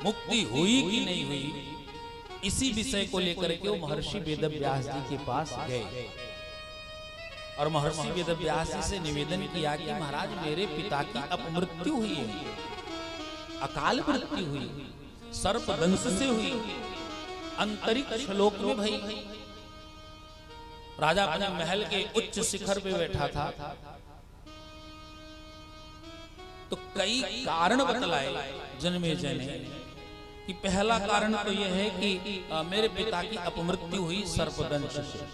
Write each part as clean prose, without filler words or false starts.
मुक्ति हुई कि नहीं हुई, इसी विषय को लेकर के वो महर्षि वेदव्यास जी के पास गए और महर्षि वेदव्यास जी से निवेदन किया कि महाराज मेरे पिता की अपमृत्यु हुई है, अकाल मृत्यु हुई, सर्प दंश से हुई, अंतरिक्ष लोक में भई। राजा अपने महल के उच्च शिखर पे बैठा था तो कई कारण बतलाए जन्मेजय ने कि पहला कारण तो यह है कि मेरे पिता की अपमृत्यु हुई सर्पदंश से।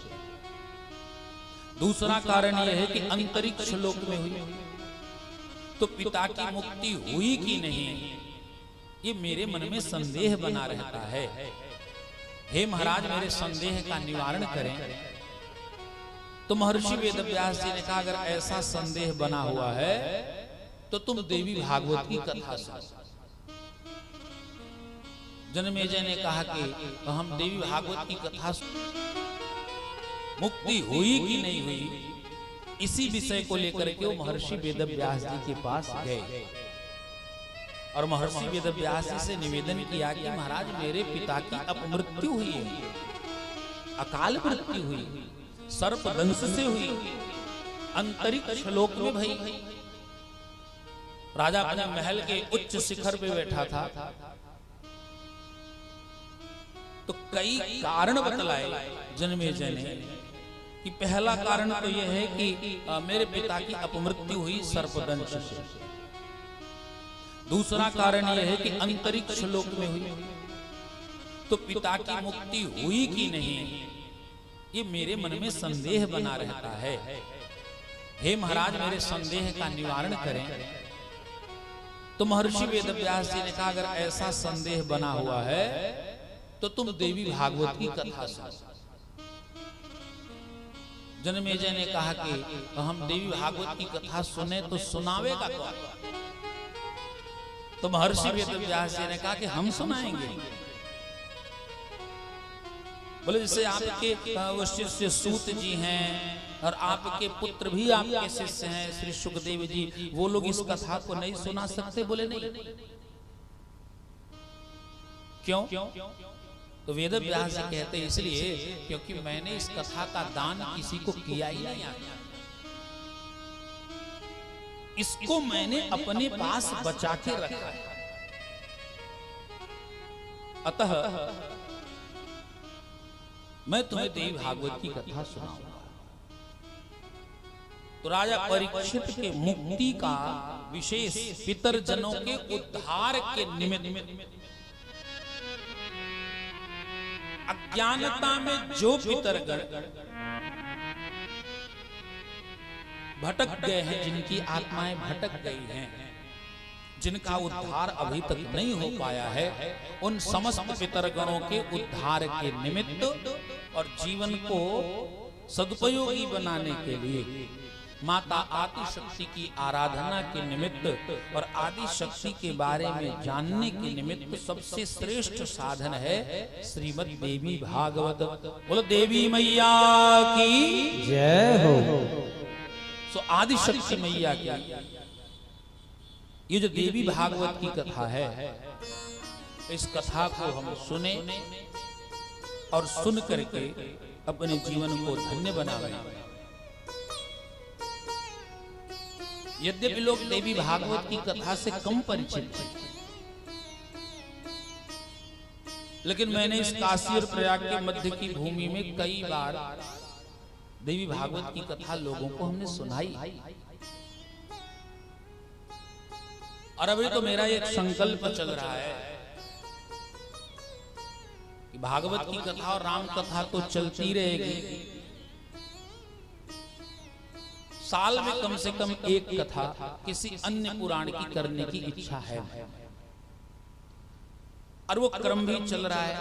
दूसरा कारण यह है कि अंतरिक्ष लोक में हुई। तो पिता की मुक्ति हुई कि नहीं, ये मेरे मन में संदेह बना रहता है। हे महाराज मेरे संदेह का निवारण करें। तो महर्षि वेदव्यास जी ने कहा अगर ऐसा संदेह बना हुआ है तो तुम देवी भागवत की कथा सुनो। जन्मेजय ने कहा कि हम देवी भागवत की कथा मुक्ति हुई कि नहीं हुई, इसी विषय को लेकर के वो महर्षि वेदव्यास जी के पास गए और महर्षि वेदव्यास जी से निवेदन किया कि महाराज मेरे पिता की अपमृत्यु हुई है, अकाल मृत्यु हुई, सर्प दंश से हुई, अंतरिक्ष लोक में भई। राजा अपने महल के उच्च शिखर पे बैठा था तो कई कारण बतलाए जन्मेजय ने कि पहला कारण तो यह है कि मेरे पिता की अपमृत्यु हुई सर्पदंश से। दूसरा कारण यह है कि अंतरिक्ष लोक में हुई। तो पिता की मुक्ति हुई कि नहीं, ये मेरे मन में संदेह बना रहता है। हे महाराज मेरे संदेह का निवारण करें। तो महर्षि वेदव्यास जी ने कहा अगर ऐसा संदेह बना हुआ है तो तुम देवी भागवत की कथा सुनो। जन्मेजय ने कहा कि हम देवी भागवत की कथा सुने तो सुनावेगा कौन? तो महर्षि वेदव्यास जी ने कहा कि हम सुनाएंगे। बोले जैसे आपके वो शिष्य सूत जी हैं और आपके पुत्र भी आपके शिष्य हैं श्री सुखदेव जी, वो लोग इस कथा को नहीं सुना सकते? बोले नहीं। क्यों? तो वेदव्यास जी कहते हैं इसलिए क्योंकि मैंने इस कथा का दान किसी को किया ही नहीं, इसको मैंने अपने पास बचा के रखा है। अतः मैं तुम्हें देवी भागवत की कथा सुनाऊंगा। तो राजा परीक्षित के मुक्ति का विशेष पितर जनों के उद्धार के निमित्त अज्ञानता में जो पितरगण भटक गए हैं, जिनकी आत्माएं भटक गई हैं, जिनका उद्धार अभी तक नहीं हो पाया है, उन समस्त पितरगणों के उद्धार के निमित्त और जीवन को सदुपयोगी बनाने के लिए माता आदि शक्ति की आराधना के निमित्त और आदि शक्ति के बारे में जानने के निमित्त सबसे श्रेष्ठ साधन है श्रीमद् देवी भागवत। बोलो देवी मैया की जय हो। सो आदि शक्ति मैया की ये जो देवी भागवत की कथा है, इस कथा को हम सुने और सुन करके अपने जीवन को धन्य बनावे। यद्यपि लोग देवी भागवत की कथा से कम परिचित हैं, लेकिन मैंने इस काशी और प्रयाग के मध्य की भूमि में कई बार देवी भागवत की कथा लोगों को हमने सुनाई। और अभी तो मेरा एक संकल्प चल रहा है कि भागवत की कथा और राम कथा तो चलती रहेगी, साल में कम से कम एक कथा किसी अन्य पुराण की करने की इच्छा है और वो क्रम भी चल रहा है।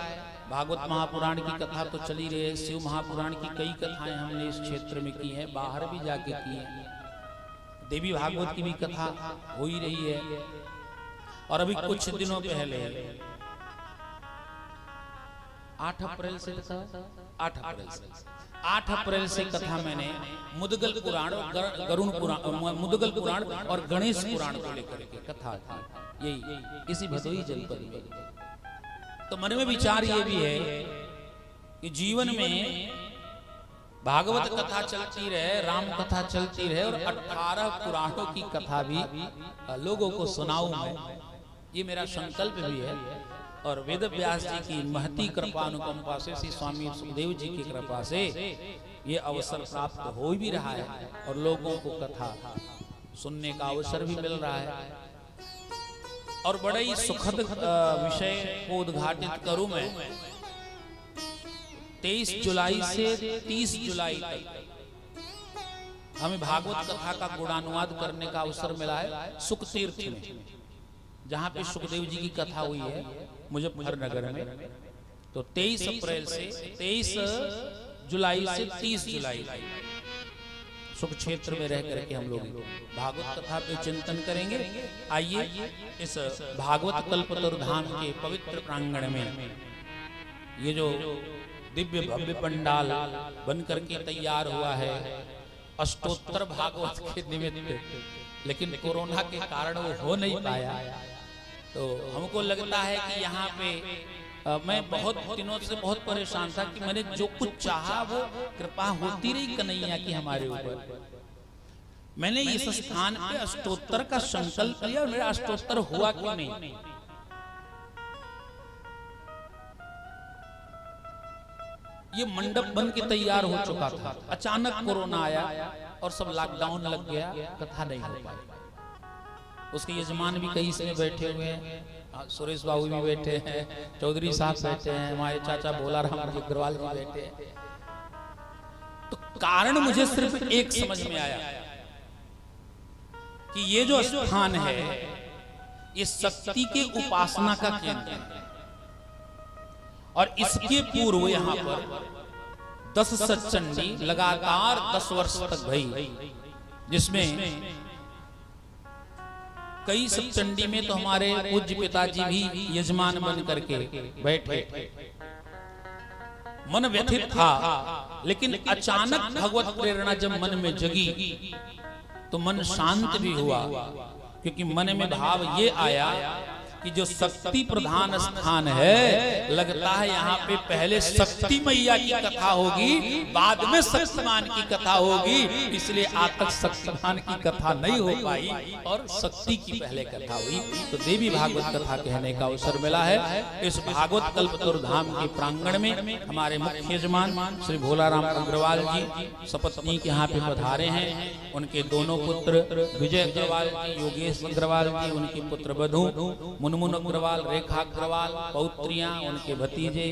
भागवत महापुराण की कथा तो चली रही है, शिव महापुराण की कई कथाएं हमने इस क्षेत्र में की हैं, बाहर भी जाके की हैं, देवी भागवत की भी कथा हो ही रही है। और अभी कुछ दिनों पहले 8 अप्रैल से 8 अप्रैल से कथा मैंने मुदगल पुराण, गरुण पुराण, मुदगल पुराण और गणेश पुराण को लेकर के कथा की। यही इसी भदोही जनपद में। तो मन में विचार ये भी है कि जीवन में भागवत कथा चलती रहे, राम कथा चलती रहे और 18 पुराणों की कथा भी लोगों को सुनाऊं मैं, ये मेरा संकल्प भी है। और वेद व्यास जी की महती कृपा अनुकंपा से, श्री स्वामी सुखदेव जी की कृपा से ये अवसर प्राप्त हो भी रहा है और लोगों को कथा सुनने का अवसर भी मिल रहा है। और बड़ा ही सुखद विषय को उद्घाटित करूं मैं। 23 जुलाई से 30 जुलाई तक हमें भागवत कथा का गुणानुवाद करने का अवसर मिला है सुख तीर्थ में, जहां पे सुखदेव जी की कथा हुई है मुजफ्फरनगर में। तो 23 अप्रैल से 23 जुलाई से 30 जुलाई सुख क्षेत्र में रह करके हम लोग भागवत कथा पे चिंतन करेंगे। आइए इस भागवत कल्पतरु धाम के पवित्र प्रांगण में ये जो दिव्य भव्य पंडाल बन करके तैयार हुआ है अष्टोत्तर भागवत के निमित्त, लेकिन कोरोना के कारण वो हो नहीं पाया। तो हमको लगता है कि यहाँ पे मैं बहुत दिनों से बहुत परेशान था कि मैंने जो कुछ चाहा वो कृपा होती रही कन्हैया की हमारे ऊपर। मैंने इस स्थान पे अष्टोत्तर का संकल्प लिया और मेरा अष्टोत्तर हुआ क्यों नहीं। ये मंडप बन के तैयार हो चुका था, अचानक कोरोना आया और सब लॉकडाउन लग गया, कथा नहीं हो पाई। उसके यजमान भी कई से बैठे हुए हैं, सुरेश बाबू भी बैठे हैं, चौधरी साहब बैठे हैं, हमारे चाचा भोला राम जी अग्रवाल जी बैठे हैं। तो कारण मुझे सिर्फ एक समझ में आया कि ये जो स्थान है ये शक्ति के उपासना का केंद्र है और इसके पूर्व यहाँ पर 10 सत्चंडी लगातार 10 वर्ष तक भई, जिसमें कई सत्चंडी में तो हमारे पूज्य पिताजी भी यजमान बन करके बैठे। मन व्यथित था, लेकिन अचानक भगवत प्रेरणा जब मन में जगी तो मन शांत भी हुआ, क्योंकि मन में भाव ये आया कि जो शक्ति प्रधान स्थान है, लगता है यहाँ पे पहले शक्ति मैया की कथा होगी, बाद में शक्तिमान की कथा होगी, इसलिए आज तक शक्तिमान की कथा नहीं हो पाई और शक्ति की पहले कथा हुई। तो देवी भागवत कथा कहने का अवसर मिला है। इस भागवत कल्पतरु धाम के प्रांगण में हमारे मुख्य यजमान श्री भोला राम अग्रवाल जी सपत्नीक यहाँ पे पधारे हैं। उनके दोनों पुत्र विजय अग्रवाल जी, योगेश अग्रवाल जी, उनकी पुत्र बधू मुनमुन अग्रवाल, रेखा अग्रवाल, पौत्रियां, उनके भतीजे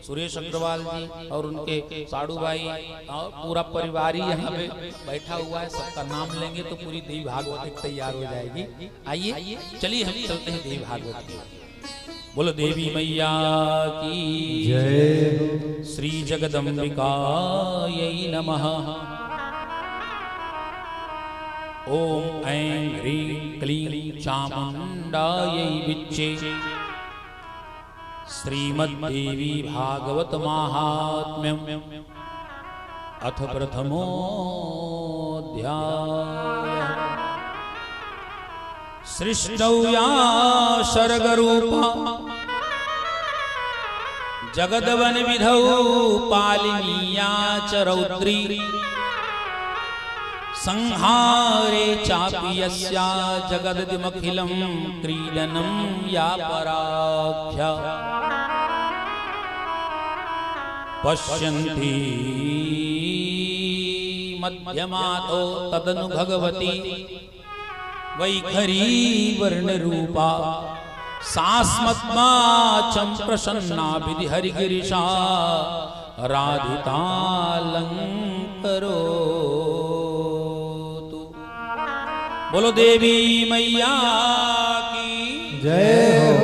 सुरेश अग्रवाल जी और उनके साड़ू भाई और पूरा परिवार ही यहाँ पे बैठा हुआ है। सबका नाम लेंगे तो पूरी देवी भागवत तैयार हो जाएगी। आइए चलिए हम चलते हैं देवी भागवत की। बोलो देवी मैया की जय। श्री जगदम्बिकायै नमः। ओम ऐं ह्रीं क्लीं चामुण्डायै विच्चे। श्रीमद्देवी भागवत माहात्म्यम् अथ प्रथमोऽध्यायः। सृष्टौ या सर्गरूपा जगद्वनविधौ पालिनीया च रौद्री। संहारे चापि यस्या जगदिदमखिलं क्रीडनं या पराख्या। पश्यन्ति मध्यमातो तदनु भगवती वैखरी वर्णरूपा। सास्मत्माचं प्रसन्ना विधिहरिगिरिशा राधितालंकरो। बोलो देवी मैया की जय हो।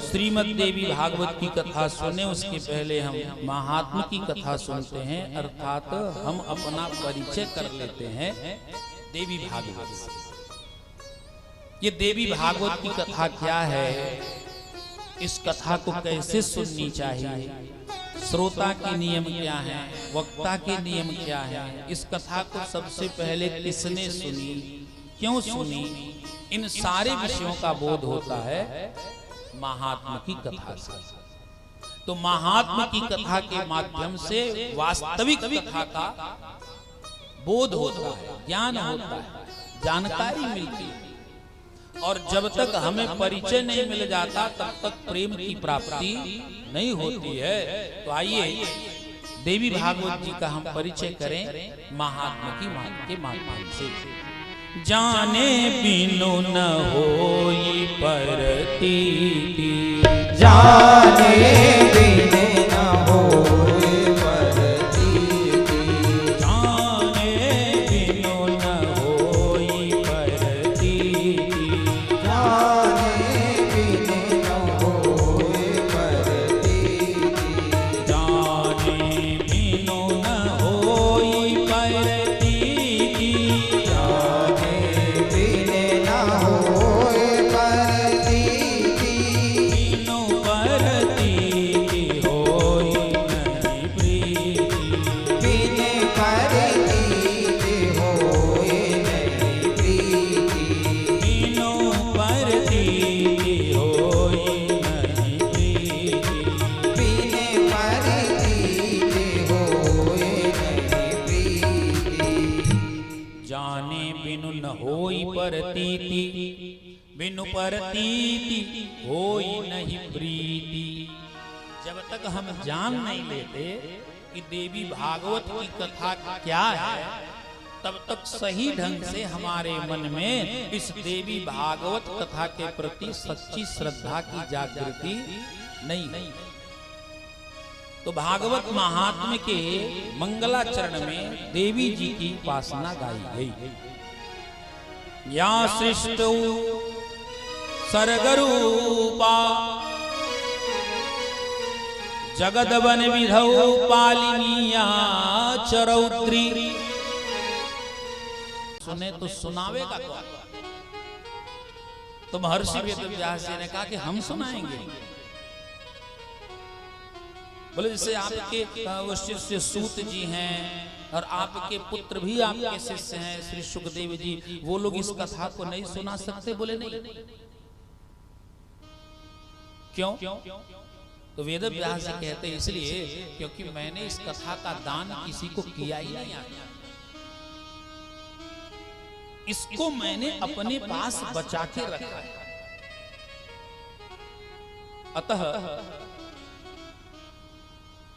श्रीमद् देवी भागवत की कथा सुने उसके पहले हम महात्मा की कथा सुनते हैं, अर्थात हम अपना परिचय कर लेते हैं देवी भागवत से। ये देवी भागवत की कथा क्या है, इस कथा को कैसे सुननी चाहिए, श्रोता के नियम क्या हैं, वक्ता के नियम क्या हैं, इस कथा को सबसे पहले किसने सुनी, क्यों सुनी, इन सारे विषयों का बोध होता है महात्मा की कथा से। तो महात्मा की कथा के माध्यम से वास्तविक कथा का बोध होता है, ज्ञान होता है, जानकारी मिलती है। और जब तक हमें परिचय नहीं मिल जाता तब तक प्रेम की प्राप्ति नहीं होती है। तो आइए देवी भागवत जी का हम परिचय करें महात्मा के माध्यम से। जाने बिनु न होई परतीति, जाने बिनु न होई परतीति, जाने बिनु न होई परतीति, जाने बिनु न होई परतीति, जाने बिनु न होई परतीति, जाने बिनु न होई परतीति, बिनु परतीति होई नहीं प्रीति, बिनु परतीति होई नहीं प्रीति, बिनु परतीति होई नहीं प्रीति। बिनु परतीति होई नहीं प्रीति। जाने बिनु न होई परतीति, बिनु परतीति होई नहीं प्रीति। जब तक हम जान नहीं लेते कि देवी भागवत की कथा क्या है, तब तक सही ढंग से हमारे मन में इस देवी भागवत कथा के प्रति सच्ची श्रद्धा की जागृति नहीं है। तो भागवत महात्म्य के मंगलाचरण में देवी जी की उपासना गाई गई। या सृष्टौ सर्गरूपा जगदवन विधौ पालिनीया चरौत्री। सुने तो सुनावेगा कौन? तो महर्षि वेदव्यास जी ने कहा कि हम सुनाएंगे। बोले जैसे आपके वो शिष्य सूत जी हैं और आपके पुत्र भी आपके शिष्य हैं श्री सुखदेव जी, वो लोग इस कथा को नहीं सुना सकते? बोले नहीं। क्यों? तो वेदव्यास जी कहते हैं इसलिए क्योंकि मैंने इस कथा का दान किसी को किया ही नहीं आया, इसको मैंने अपने पास बचा के रखा है। अतः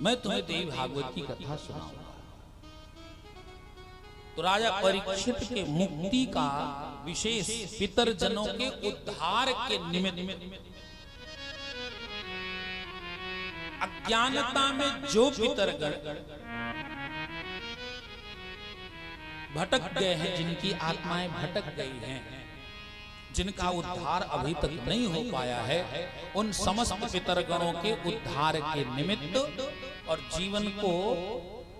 मैं तुम्हें देवी भागवत की कथा सुनाऊंगा। तो राजा परीक्षित के मुक्ति का विशेष पितर जनों के उद्धार के निमित्त अज्ञानता में जो पितरगण भटक गए हैं, जिनकी आत्माएं भटक गई हैं, जिनका उद्धार अभी तक नहीं हो पाया है, उन समस्त पितरगणों के उद्धार के निमित्त और जीवन को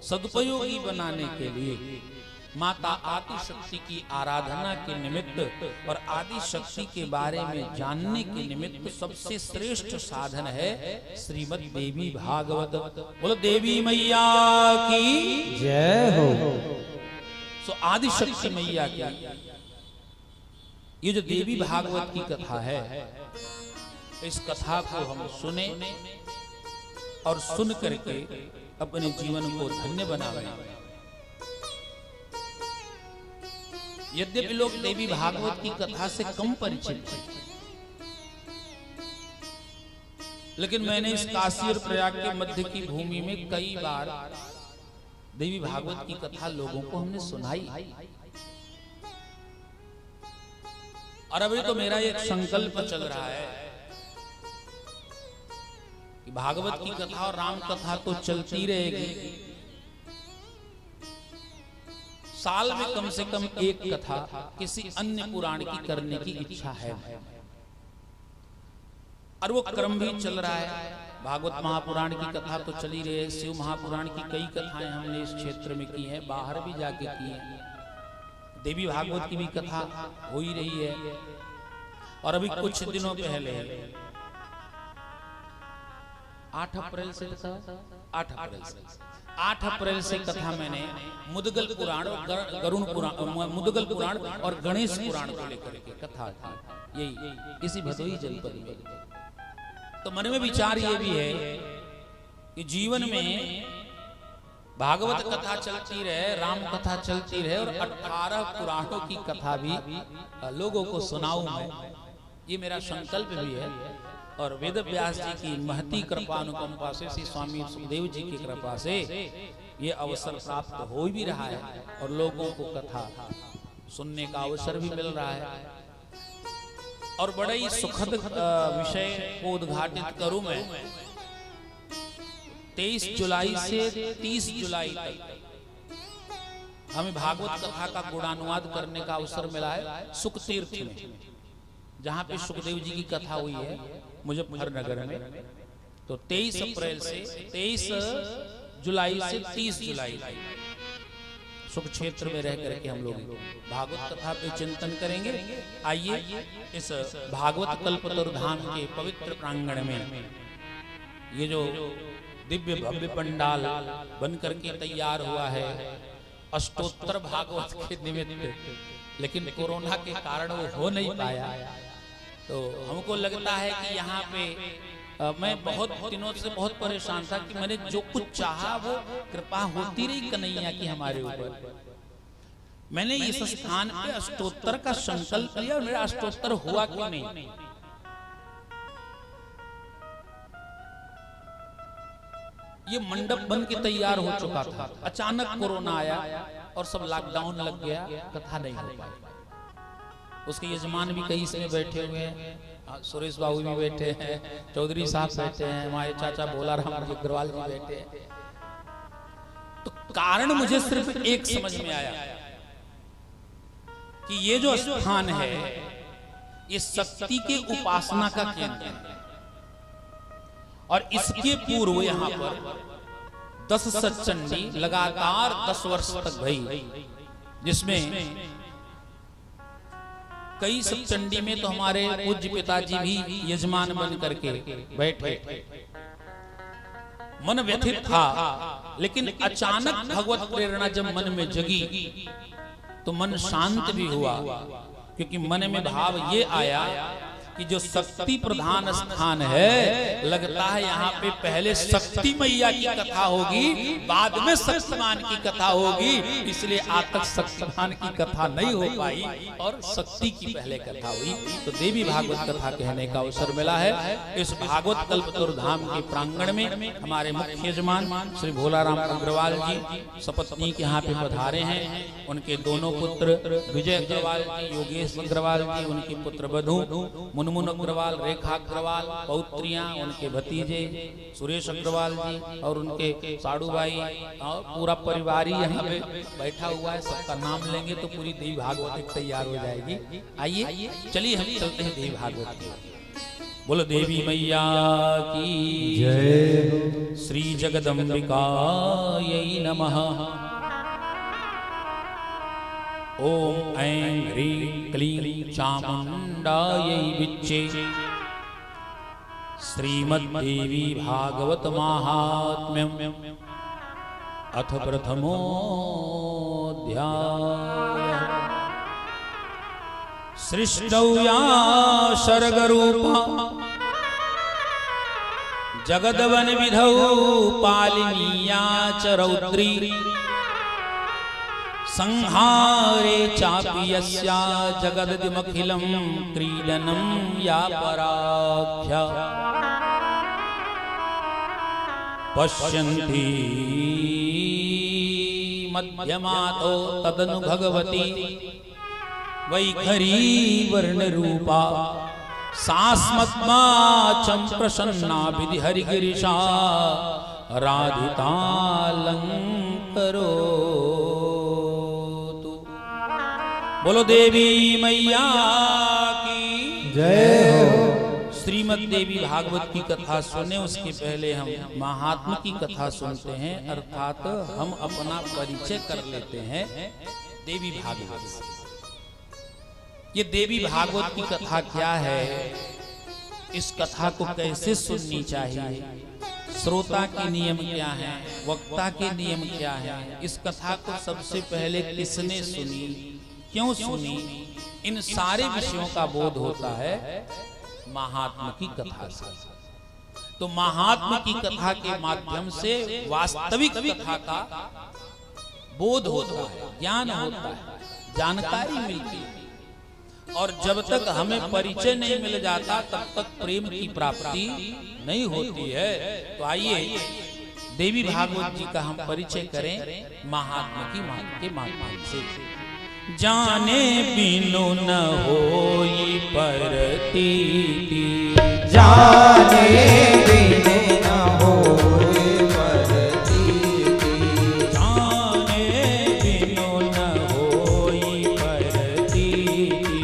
सदुपयोगी बनाने के लिए माता आदि शक्ति की आराधना के निमित्त और आदि शक्ति के बारे में जानने के निमित्त सबसे श्रेष्ठ साधन है श्रीमद् देवी भागवत। बोलो देवी मैया की जय हो। सो आदि शक्ति मैया की ये जो देवी भागवत की कथा है, इस कथा को हम सुने और सुन करके अपने जीवन को धन्य बनावे। यद्यपि लोग देवी भागवत की कथा से कम परिचित हैं, लेकिन मैंने इस काशी और प्रयाग के मध्य की भूमि में कई बार देवी भागवत की कथा लोगों को हमने सुनाई। और अभी तो मेरा एक संकल्प चल रहा है कि भागवत की कथा और राम कथा तो चलती रहेगी, साल में कम से कम एक कथा किसी अन्य पुराण की करने की इच्छा है और वो क्रम भी चल रहा है। भागवत महापुराण की कथा तो चली रही है, शिव महापुराण की कई कथाएं हमने इस क्षेत्र में की हैं, बाहर भी जाके की हैं, देवी भागवत की भी कथा हो ही रही है। और अभी कुछ दिनों पहले 8 अप्रैल से था, 8 अप्रैल से 8 अप्रैल से कथा मैंने मुदगल पुराण और गरुण पुराण, मुदगल पुराण और गणेश पुराण को लेकर के कथा की, यही इसी भदोही जनपद में। तो मन में विचार ये भी है कि जीवन में भागवत कथा चलती रहे, राम कथा चलती रहे और 18 पुराणों की कथा भी लोगों को सुनाऊं मैं, ये मेरा संकल्प भी है। और वेद व्यास जी की महती कृपा अनुकंपा से, श्री स्वामी सुखदेव जी की कृपा से ये अवसर प्राप्त हो भी रहा है और लोगों को कथा सुनने का अवसर भी मिल रहा है। और बड़ा ही सुखद विषय को उद्घाटित करूं मैं। 23 जुलाई से 30 जुलाई तक हमें भागवत कथा का गुणानुवाद करने का अवसर मिला है सुख तीर्थ में, जहां पे सुखदेव जी की कथा हुई है मुजफ्फरनगर में। तो 23 अप्रैल से 23 जुलाई से 30 जुलाई सुख क्षेत्र में रह करके हम लोग भागवत कथा पे चिंतन करेंगे। आइए इस भागवत कल्पतरु धाम के पवित्र प्रांगण में ये जो दिव्य भव्य पंडाल बन करके तैयार हुआ है अष्टोत्तर भागवत के निमित्त, लेकिन कोरोना के कारण वो हो नहीं पाया। तो हमको लगता है कि यहाँ पे मैं बहुत दिनों से बहुत परेशान था कि मैंने जो कुछ चाहा वो कृपा होती रही कन्हैया की हमारे ऊपर। मैंने इस स्थान पे अष्टोत्तर का संकल्प लिया और मेरा अष्टोत्तर हुआ क्यों नहीं। ये मंडप बन के तैयार हो चुका था, अचानक कोरोना आया और सब लॉकडाउन लग गया, कथा नहीं हो पाई। उसके यजमान भी कई समय बैठे हुए हैं, सुरेश बाबू भी बैठे हैं, चौधरी साहब बैठे हैं, हमारे चाचा भोलाराम अग्रवाल जी बैठे हैं। तो कारण मुझे सिर्फ एक समझ में आया कि ये जो स्थान है ये शक्ति के उपासना का केंद्र है और इसके पूर्व यहाँ पर 10 सत्चंडी लगातार 10 वर्ष तक भई, जिसमें कई सत्चंडी में तो हमारे पूज्य पिताजी भी यजमान बन करके बैठे। मन व्यथित था, लेकिन अचानक भगवत प्रेरणा जब मन में जगी तो मन शांत भी हुआ, क्योंकि मन में भाव ये आया कि जो शक्ति प्रधान स्थान है, लगता है यहाँ पे पहले शक्ति मैया की कथा होगी, बाद में शक्तिमान की कथा होगी, इसलिए आज तक शक्तिमान की कथा नहीं हो पाई और शक्ति की पहले कथा हुई। तो देवी भागवत कथा कहने का अवसर मिला है। इस भागवत कल्पतरु धाम के प्रांगण में हमारे मुख्य यजमान श्री भोलाराम अग्रवाल जी सपत्नीक यहाँ पे पधारे हैं। उनके दोनों पुत्र विजय अग्रवाल जी, योगेश अग्रवाल जी, उनकी पुत्र बधू मुनमुन अग्रवाल, रेखा अग्रवाल, पौत्रियां, उनके भतीजे सुरेश अग्रवाल जी और उनके साड़ूबाई और पूरा परिवार ही यहाँ पे बैठा हुआ है। सबका नाम लेंगे तो पूरी देवी भागवत तैयार हो जाएगी। आइए चलिए हम चलते हैं देवी भागवत की। बोलो देवी मैया की जय। श्री जगदम्बिकायै नमः। ओम ऐं ह्रीं क्लीं चामुण्डायै विच्चे। श्रीमद्देवी भागवत माहात्म्यम् अथ प्रथमोऽध्यायः। सृष्टौ या सर्गरूपा जगद्वनविधौ पालिनीया च रौद्री। संहारे चापि यस्या जगददिमखिलं क्रीडनं या पराख्या। पश्यन्ति मध्यमातो तदनु भगवती वैखरी वर्णरूपा। सास्मत्माचं प्रसन्ना विधिहरिगिरिशा राधितालंकरो। बोलो देवी मैया की जय हो। श्रीमद् देवी भागवत की कथा सुने उसके पहले हम महात्मा की कथा सुनते हैं, अर्थात हम अपना परिचय कर लेते हैं देवी भागवत से। ये देवी भागवत की कथा क्या है, इस कथा को कैसे सुननी चाहिए, श्रोता के नियम क्या है, वक्ता के नियम क्या है, इस कथा को सबसे पहले किसने सुनी, क्यों सुनी, इन सारे विषयों का बोध होता है महात्मा की कथा से। तो महात्मा की कथा के माध्यम से वास्तविक कथा का बोध होता है, ज्ञान होता है, जानकारी मिलती है। और जब तक हमें परिचय नहीं मिल जाता तब तक प्रेम की प्राप्ति नहीं होती है। तो आइए देवी भागवत जी का हम परिचय करें महात्मा के माध्यम से। जाने बिनु न होई परतीति, जाने बिनु न होई परतीति, जाने बिनु न होई परतीति,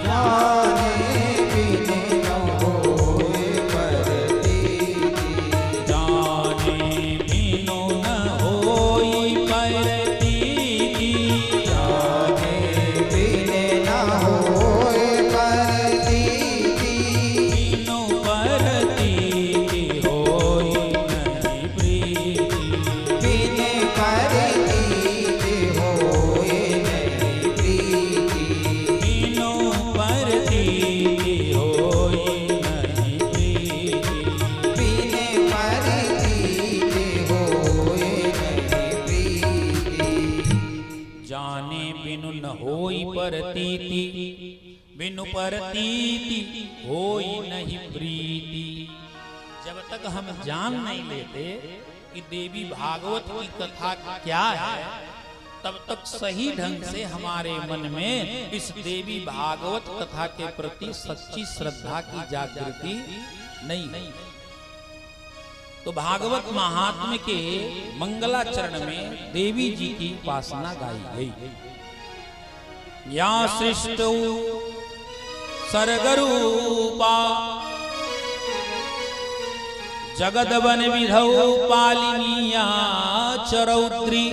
जाने बिनु न होई परतीति, जाने बिनु न होई परतीति, जाने बिनु न होई परतीति, बिनु परतीति होई नहीं प्रीति, बिनु परतीति होई नहीं प्रीति, बिनु परतीति होई नहीं प्रीति। बिनु परतीति होई नहीं प्रीति, जाने बिनु न होई परतीति, बिनु परतीति होई नहीं प्रीति। जब तक हम जान नहीं लेते कि देवी भागवत की कथा क्या है, तब तक सही ढंग से हमारे मन में इस देवी भागवत कथा के प्रति सच्ची श्रद्धा की जागृति नहीं है। तो भागवत महात्म्य के मंगलाचरण में देवी जी की उपासना गाई गई। या सृष्टौ सर्गरूपा जगदवन विधौ पालिनीया च रौद्री,